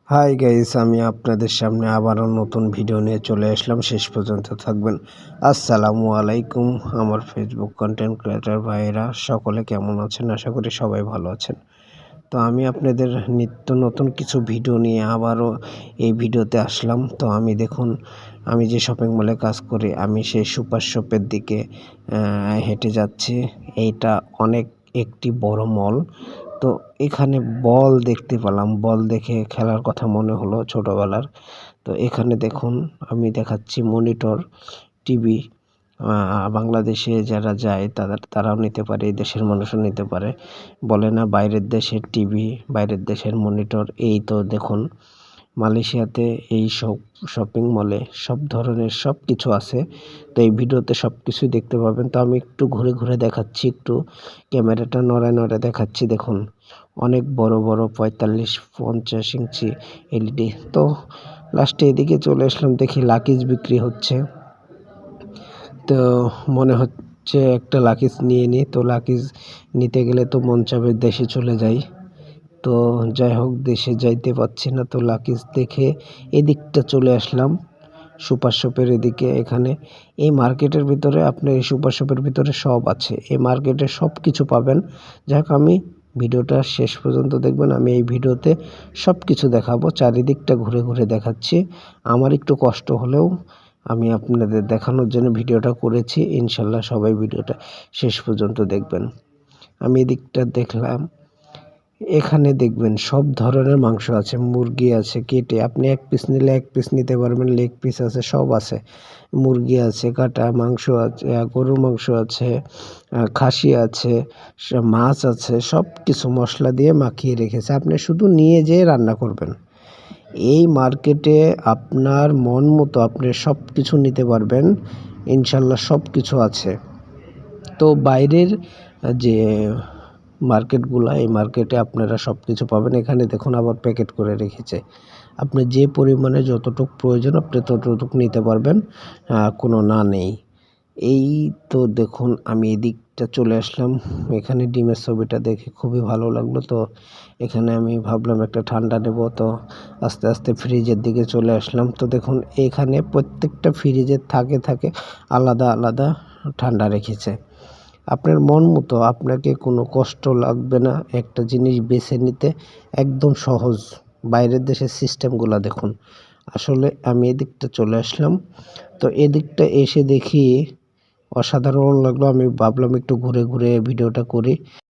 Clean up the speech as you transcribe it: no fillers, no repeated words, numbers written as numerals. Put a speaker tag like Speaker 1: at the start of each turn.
Speaker 1: Hi guys, আমি আপনাদের সামনে আবারও নতুন ভিডিও নিয়ে চলে আসলাম। শেষ পর্যন্ত থাকবেন। আসসালামু আলাইকুম আমার ফেসবুক কন্টেন্ট ক্রিয়েটর ভাইয়েরা, সকলে কেমন আছেন? আশা করি সবাই ভালো আছেন। তো আমি আপনাদের নিত্য নতুন কিছু ভিডিও নিয়ে আবারও এই ভিডিওতে আসলাম। তো আমি যে শপিং মলে কাজ করি, আমি সেই সুপার শপের দিকে হেঁটে যাচ্ছি। এইটা একটি বড় মল। তো এখানে বল দেখতে পেলাম, বল দেখে খেলার কথা মনে হলো ছোটোবেলার। তো এখানে দেখুন, আমি দেখাচ্ছি মনিটর, টিভি। বাংলাদেশে যারা যায় তারাও নিতে পারে, এই দেশের মানুষও নিতে পারে। বলে না বাইরের দেশের টিভি, বাইরের দেশের মনিটর। এই তো দেখুন, মালয়েশিয়াতে এই সব শপিং মলে সব ধরনের সব কিছু আছে। তো এই ভিডিওতে সব কিছুই দেখতে পাবেন। তো আমি একটু ঘুরে ঘুরে দেখাচ্ছি, একটু ক্যামেরাটা নড়ায় নড়ায় দেখাচ্ছি। দেখুন, অনেক বড় বড় 45-50 ইঞ্চি এলইডি। তো লাস্টে এদিকে চলে আসলাম, দেখি লাকিজ বিক্রি হচ্ছে। তো মনে হচ্ছে একটা লাকিজ নিয়ে নিই। তো লাকিজ নিতে গেলে তো মন চাবে দেশে চলে যাই। তো যাই হোক, দেশে যাইতে পারছি না। তো লাকিজ দেখে এদিকটা চলে আসলাম, সুপার শপের এদিকে। এখানে এই মার্কেটের ভিতরে, আপনার এই সুপার শপের ভিতরে সব আছে। এই মার্কেটে সব কিছু পাবেন। যাই হোক, আমি ভিডিওটা শেষ পর্যন্ত দেখবেন। আমি এই ভিডিওতে সব কিছু দেখাবো, চারিদিকটা ঘুরে ঘুরে দেখাচ্ছি। আমার একটু কষ্ট হলেও আমি আপনাদের দেখানোর জন্য ভিডিওটা করেছি। ইনশাল্লাহ সবাই ভিডিওটা শেষ পর্যন্ত দেখবেন। আমি এদিকটা দেখলাম, এখানে দেখবেন সব ধরনের মাংস আছে। মুরগি আছে কেটে, আপনি এক পিস নিলে এক পিস নিতে পারবেন। লেগ পিস আছে, সব আছে। মুরগি আছে কাটা, মাংস আছে, গরুর মাংস আছে, খাসি আছে, মাছ আছে। সব কিছু মশলা দিয়ে মাখিয়ে রেখেছে, আপনি শুধু নিয়ে যেয়ে রান্না করবেন। এই মার্কেটে আপনার মন মতো আপনি সব কিছু নিতে পারবেন। ইনশাল্লাহ সব কিছু আছে। তো বাইরের যে মার্কেটগুলা, এই মার্কেটে আপনারা সব কিছু পাবেন। এখানে দেখুন আবার প্যাকেট করে রেখেছে। আপনি যে পরিমাণে যতটুকু প্রয়োজন আপনি ততটুকু নিতে পারবেন, কোনো না নেই। এই তো দেখুন, আমি এদিকটা চলে আসলাম। এখানে ডিমের ছবিটা দেখে খুবই ভালো লাগলো। তো এখানে আমি ভাবলাম একটা ঠান্ডা নেব। তো আস্তে আস্তে ফ্রিজের দিকে চলে আসলাম। তো দেখুন, এখানে প্রত্যেকটা ফ্রিজের থাকে আলাদা আলাদা ঠান্ডা রেখেছে। আপনার মন মতো, আপনাকে কোনো কষ্ট লাগবে না একটা জিনিস বেছে নিতে, একদম সহজ। বাইরের দেশের সিস্টেমগুলো দেখুন। আসলে আমি এদিকটা চলে আসলাম। তো এদিকটা এসে দেখি অসাধারণ লাগলো। আমি ভাবলাম একটু ঘুরে ঘুরে ভিডিওটা করি।